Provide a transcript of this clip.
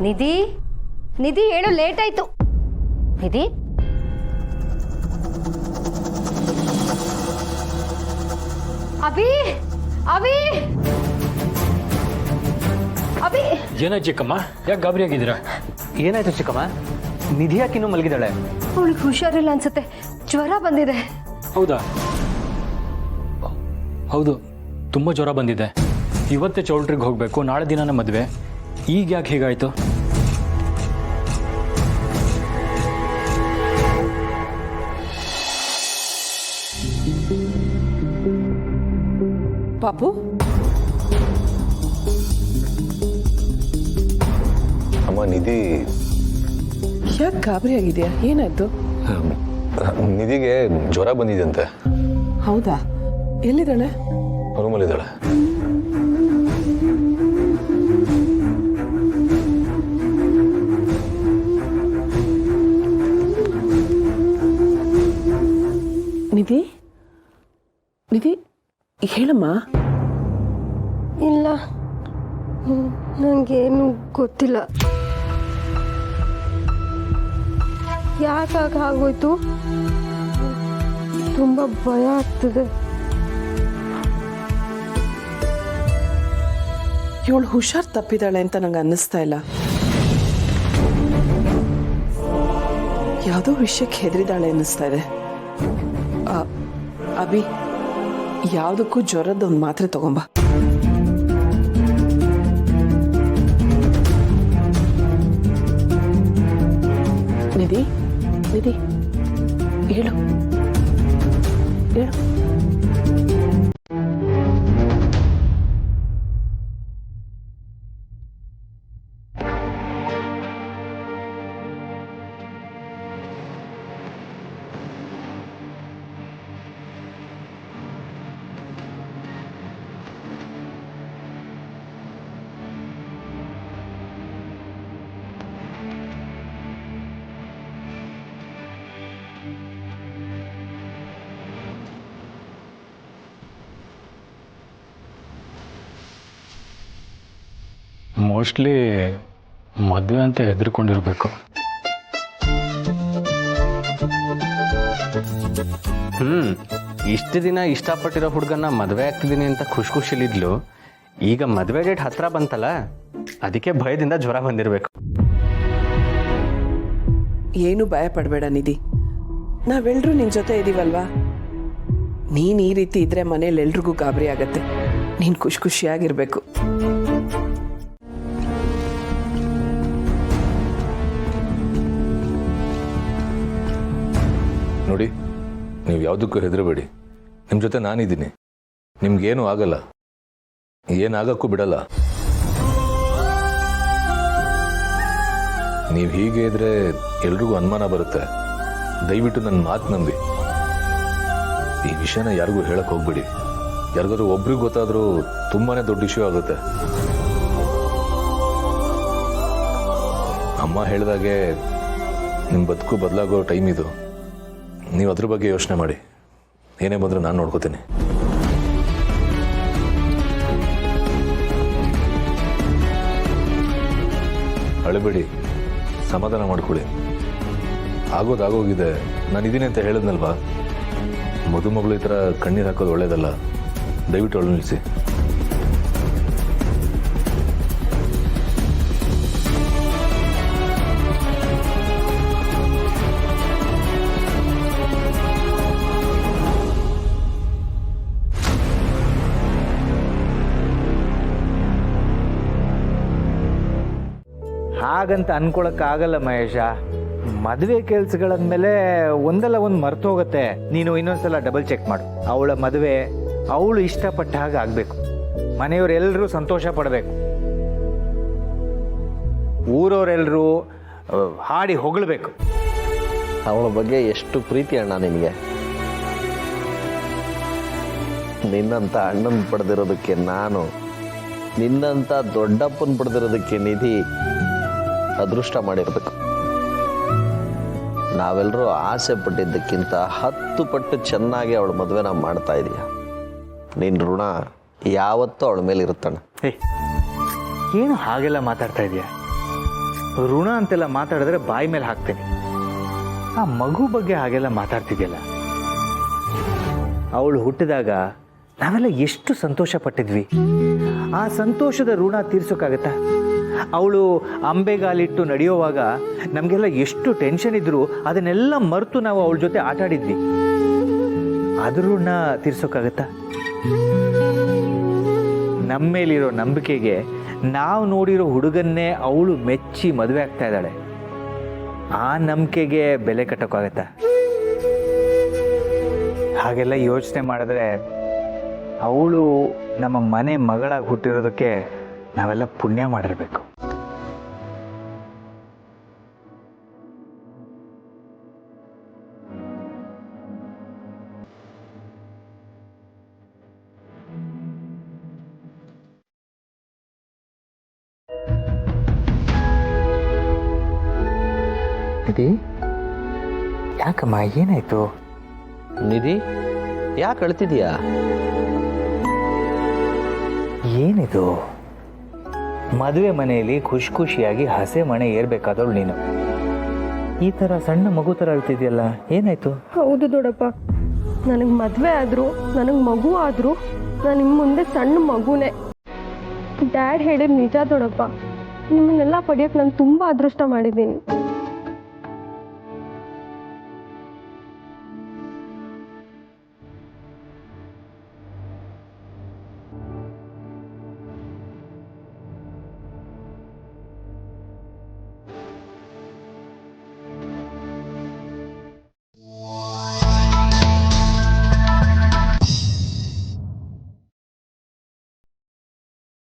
ನಿಧಿ ನಿಧಿ ಹೇಳು, ಲೇಟ್ ಆಯ್ತು. ನಿಧಿ ಅಭಿ ಅಭಿ ಅಭಿ. ಏನಾಯ್ತು ಚಿಕ್ಕಮ್ಮ? ಯಾಕೆ ಗಾಬರಿ ಆಗಿದ್ದೀರಾ? ಏನಾಯ್ತು ಚಿಕ್ಕಮ್ಮ? ನಿಧಿ ಯಾಕಿನ್ನೂ ಮಲಗಿದ್ದಾಳೆ? ಅವಳಿಗೆ ಹುಷಾರಿಲ್ಲ ಅನ್ಸುತ್ತೆ, ಜ್ವರ ಬಂದಿದೆ. ಹೌದಾ? ಹೌದು, ತುಂಬ ಜ್ವರ ಬಂದಿದೆ. ಇವತ್ತೇ ಚೌಲ್ಟ್ರಿಗೆ ಹೋಗಬೇಕು, ನಾಳೆ ದಿನನೇ ಮದುವೆ. ಈಗ ಯಾಕೆ ಹೀಗಾಯಿತು? ಪಾಪು, ಅಮ್ಮ ನಿಧಿ ಯಾಕೆ ಗಾಬರಿ ಆಗಿದೆಯಾ? ಏನಾಯ್ತು? ನಿಧಿಗೆ ಜ್ವರ ಬಂದಿದೆಯಂತೆ. ಹೌದಾ? ಎಲ್ಲಿದ್ದಾಳೆ? ರೂಮಲ್ಲಿದ್ದಾಳೆ. ನಿಧಿ ನಿಧಿ ಹೇಳಮ್ಮ. ಇಲ್ಲ, ನನಗೇನು ಗೊತ್ತಿಲ್ಲ. ಯಾಕಾಗ ಆಗೋಯ್ತು? ತುಂಬ ಭಯ ಆಗ್ತದೆ. ಇವಳು ಹುಷಾರ್ ತಪ್ಪಿದಾಳೆ ಅಂತ ನಂಗೆ ಅನ್ನಿಸ್ತಾ ಇಲ್ಲ. ಯಾವುದೋ ವಿಷಯಕ್ಕೆ ಹೆದರಿದಾಳೆ ಅನ್ನಿಸ್ತಾ ಇದೆ. ಅಭಿ, ಯಾವುದಕ್ಕೂ ಜ್ವರದ ಒಂದು ಮಾತ್ರೆ ತಗೊಂಬ. ನಿಧಿ ನಿಧಿ ಹೇಳು ಹೇಳು. ಮೋಸ್ಟ್ಲಿ ಮದುವೆ ಅಂತ ಹೆದರ್ಕೊಂಡಿರ್ಬೇಕು. ಇಷ್ಟು ದಿನ ಇಷ್ಟಪಟ್ಟಿರೋ ಹುಡುಗನ್ನ ಮದುವೆ ಆಗ್ತಿದ್ದೀನಿ ಅಂತ ಖುಷಿಲಿದ್ಲು. ಈಗ ಮದುವೆ ಡೇಟ್ ಹತ್ರ ಬಂತಲ್ಲ, ಅದಕ್ಕೆ ಭಯದಿಂದ ಜ್ವರ ಬಂದಿರಬೇಕು. ಏನು ಭಯ ಪಡಬೇಡ ನಿಧಿ, ನಾವೆಲ್ಲರೂ ನಿನ್ನ ಜೊತೆ ಇದೀವಲ್ವಾ. ನೀನು ಈ ರೀತಿ ಇದ್ರೆ ಮನೇಲಿ ಎಲ್ರಿಗೂ ಗಾಬರಿ ಆಗತ್ತೆ. ನೀನು ಖುಷಿಯಾಗಿರ್ಬೇಕು. ನೋಡಿ, ನೀವು ಯಾವುದಕ್ಕೂ ಹೆದರಬೇಡಿ. ನಿಮ್ಮ ಜೊತೆ ನಾನಿದ್ದೀನಿ. ನಿಮ್ಗೇನು ಆಗಲ್ಲ, ಏನಾಗಕ್ಕೂ ಬಿಡಲ್ಲ. ನೀವು ಹೀಗೆ ಇದ್ರೆ ಎಲ್ರಿಗೂ ಅನುಮಾನ ಬರುತ್ತೆ. ದಯವಿಟ್ಟು ನನ್ನ ಮಾತು ನಂಬಿ. ಈ ವಿಷಯನ ಯಾರಿಗೂ ಹೇಳಕ್ ಹೋಗ್ಬೇಡಿ. ಯಾರಿಗಾದ್ರೂ ಒಬ್ರಿಗೆ ಗೊತ್ತಾದ್ರೂ ತುಂಬಾನೇ ದೊಡ್ಡ ಇಶ್ಯೂ ಆಗುತ್ತೆ. ಅಮ್ಮ ಹೇಳಿದಾಗೆ ನಿಮ್ಮ ಬದುಕು ಬದಲಾಗೋ ಟೈಮ್ ಇದು. ನೀವು ಅದ್ರ ಬಗ್ಗೆ ಯೋಚನೆ ಮಾಡಿ. ಏನೇ ಬಂದರೂ ನಾನು ನೋಡ್ಕೋತೀನಿ. ಅಳಬೇಡಿ, ಸಮಾಧಾನ ಮಾಡ್ಕೊಳ್ಳಿ. ಆಗೋದಾಗೋಗಿದೆ. ನಾನು ಇದೀನಿ ಅಂತ ಹೇಳಿದ್ನಲ್ವಾ. ಮದುಮಗಳು ಈ ಥರ ಕಣ್ಣೀರು ಹಾಕೋದು ಒಳ್ಳೇದಲ್ಲ. ದಯವಿಟ್ಟು ಅವಳು ನಿಲ್ಲಿಸಿ. ಹಾಗಂತ ಅನ್ಕೊಳಕ್ಕಾಗಲ್ಲ ಮಹೇಶ. ಮದುವೆ ಕೆಲಸಗಳಂದಮೇಲೆ ಒಂದಲ್ಲ ಒಂದು ಮರ್ತು ಹೋಗುತ್ತೆ. ನೀನು ಇನ್ನೊಂದ್ಸಲ ಡಬಲ್ ಚೆಕ್ ಮಾಡು. ಅವಳ ಮದುವೆ ಅವಳು ಇಷ್ಟಪಟ್ಟ ಹಾಗೆ ಆಗಬೇಕು. ಮನೆಯವರೆಲ್ಲರೂ ಸಂತೋಷ ಪಡಬೇಕು. ಊರವರೆಲ್ಲರೂ ಹಾಡಿ ಹೊಗಳಬೇಕು. ಅವಳ ಬಗ್ಗೆ ಎಷ್ಟು ಪ್ರೀತಿ ಅಣ್ಣ ನಿಮಗೆ. ನಿನ್ನಂಥ ಅಣ್ಣನ ಪಡೆದಿರೋದಕ್ಕೆ ನಾನು, ನಿನ್ನಂಥ ದೊಡ್ಡಪ್ಪನ ಪಡೆದಿರೋದಕ್ಕೆ ನಿಧಿ ಅದೃಷ್ಟ ಮಾಡಿರ್ಬೇಕು. ನಾವೆಲ್ಲರೂ ಆಸೆ ಪಟ್ಟಿದ್ದಕ್ಕಿಂತ 10 ಪಟ್ಟು ಚೆನ್ನಾಗಿ ಅವಳ ಮದುವೆನ ಮಾಡ್ತಾ ಇದೀಯ. ನಿನ್ನ ಋಣ ಯಾವತ್ತೂ ಅವಳ ಮೇಲೆ ಇರುತ್ತಣ್ಣ. ಏನು ಹಾಗೆಲ್ಲ ಮಾತಾಡ್ತಾ ಇದೀಯ? ಋಣ ಅಂತೆಲ್ಲ ಮಾತಾಡಿದ್ರೆ ಬಾಯಿ ಮೇಲೆ ಹಾಕ್ತೇನೆ. ಆ ಮಗು ಬಗ್ಗೆ ಹಾಗೆಲ್ಲ ಮಾತಾಡ್ತಿದ್ಯಲ್ಲ, ಅವಳು ಹುಟ್ಟಿದಾಗ ನಾವೆಲ್ಲ ಎಷ್ಟು ಸಂತೋಷ ಪಟ್ಟಿದ್ವಿ. ಆ ಸಂತೋಷದ ಋಣ ತೀರ್ಸೋಕ್ಕಾಗತ್ತಾ? ಅವಳು ಅಂಬೆಗಾಲಿಟ್ಟು ನಡೆಯುವಾಗ ನಮಗೆಲ್ಲ ಎಷ್ಟು ಟೆನ್ಷನ್ ಇದ್ರು ಅದನ್ನೆಲ್ಲ ಮರೆತು ನಾವು ಅವಳ ಜೊತೆ ಆಟ ಆಡಿದ್ವಿ. ಅದ್ರ ಋಣ ತೀರ್ಸೋಕ್ಕಾಗತ್ತಾ? ನಮ್ಮ ಮೇಲಿರೋ ನಂಬಿಕೆಗೆ ನಾವು ನೋಡಿರೋ ಹುಡುಗನ್ನೇ ಅವಳು ಮೆಚ್ಚಿ ಮದುವೆ ಆಗ್ತಾ ಇದ್ದಾಳೆ. ಆ ನಂಬಿಕೆಗೆ ಬೆಲೆ ಕಟ್ಟೋಕ್ಕಾಗತ್ತಾ? ಹಾಗೆಲ್ಲ ಯೋಚನೆ ಮಾಡಿದ್ರೆ ಅವಳು ನಮ್ಮ ಮನೆ ಮಗಳಾಗಿ ಹುಟ್ಟಿರೋದಕ್ಕೆ ನಾವೆಲ್ಲ ಪುಣ್ಯ ಮಾಡಿರಬೇಕು. ನಿಧಿ, ಯಾಕಮ್ಮ, ಏನಾಯ್ತು? ನಿಧಿ, ಯಾಕೆ ಅಳ್ತಿದ್ಯಾ? ಏನಿದು? ಮದುವೆ ಮನೆಯಲ್ಲಿ ಖುಷಿ ಖುಷಿಯಾಗಿ ಹಸೆ ಮಣೆ ಏರ್ಬೇಕಾದವಳು ನೀನು ಈ ಥರ ಸಣ್ಣ ಮಗು ಥರ ಅಳ್ತಿದ್ಯಲ್ಲ, ಏನಾಯ್ತು? ಹೌದು ದೊಡ್ಡಪ್ಪ, ನನಗೆ ಮದುವೆ ಆದರೂ ನನಗೆ ಮಗು ಆದರೂ ನಾನು ನಿಮ್ಮ ಮುಂದೆ ಸಣ್ಣ ಮಗುನೇ. ಡ್ಯಾಡ್ ಹೇಳಿದ ನಿಜ ದೊಡ್ಡಪ್ಪ, ನಿಮ್ಮನ್ನೆಲ್ಲ ಪಡೆಯೋಕ್ಕೆ ನಾನು ತುಂಬ ಅದೃಷ್ಟ ಮಾಡಿದ್ದೀನಿ.